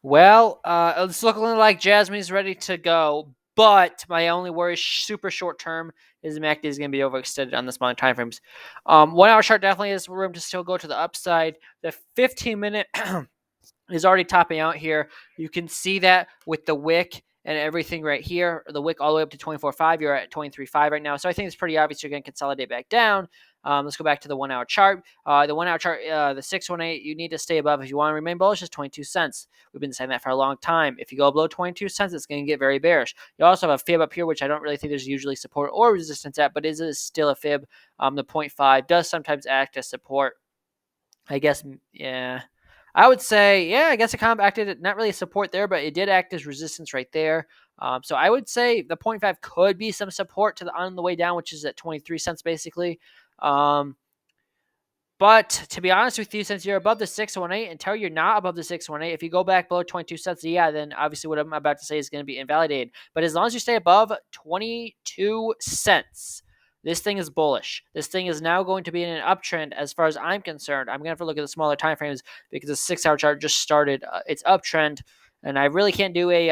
Well, it's looking like Jasmy's ready to go, but my only worry, super short term, is the MACD is going to be overextended on the smaller time frames. 1 hour chart definitely has room to still go to the upside. The 15-minute is already topping out here. You can see that with the wick and everything right here. The wick all the way up to 24.5. You're at 23.5 right now. So I think it's pretty obvious you're going to consolidate back down. Let's go back to the 1 hour chart. The 1 hour chart, the 618, you need to stay above if you want to remain bullish, is 22 cents. We've been saying that for a long time. If you go below 22 cents, it's going to get very bearish. You also have a fib up here, which I don't really think there's usually support or resistance at, but is still a fib. The 0.5 does sometimes act as support. I guess, yeah. I would say, yeah, I guess it kind of acted, not really support there, but it did act as resistance right there. So I would say the 0.5 could be some support on the way down, which is at 23 cents basically. But to be honest with you, since you're above the 618, until you're not above the 618, if you go back below 22 cents, yeah, then obviously what I'm about to say is going to be invalidated. But as long as you stay above 22 cents, this thing is bullish. This thing is now going to be in an uptrend as far as I'm concerned. I'm going to have to look at the smaller time frames because the 6 hour chart just started its uptrend. And I really can't do a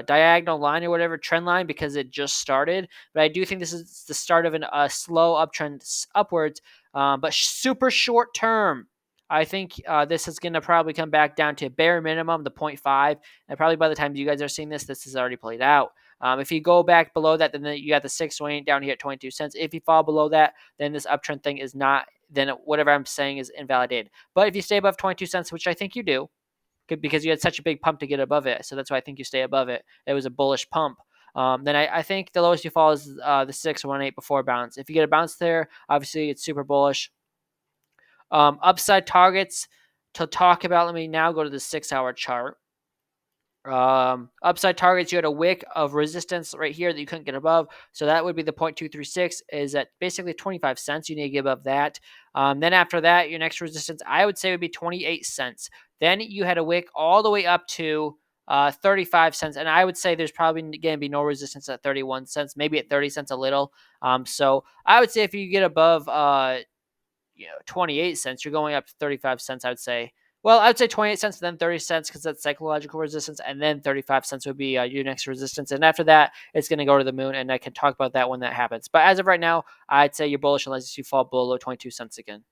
diagonal line or whatever trend line because it just started. But I do think this is the start of a slow uptrend upwards. But super short term, I think this is going to probably come back down to bare minimum, the 0.5. And probably by the time you guys are seeing this, this is already played out. If you go back below that, then you got the 6 down here at 22 cents. If you fall below that, then this uptrend thing is not, then whatever I'm saying is invalidated. But if you stay above 22 cents, which I think you do, because you had such a big pump to get above it. So that's why I think you stay above it. It was a bullish pump. Then I think the lowest you fall is the 618 before bounce. If you get a bounce there, obviously it's super bullish. Upside targets to talk about. Let me now go to the 6 hour chart. Upside targets, you had a wick of resistance right here that you couldn't get above. So that would be the 0.236 is at basically 25 cents. You need to get above that. Then after that, your next resistance, I would say would be 28 cents. Then you had a wick all the way up to 35 cents. And I would say there's probably going to be no resistance at 31 cents, maybe at 30 cents a little. So I would say if you get above 28 cents, you're going up to 35 cents, I would say. Well, I would say 28 cents, then 30 cents because that's psychological resistance, and then 35 cents would be your next resistance. And after that, it's going to go to the moon, and I can talk about that when that happens. But as of right now, I'd say you're bullish unless you fall below 22 cents again.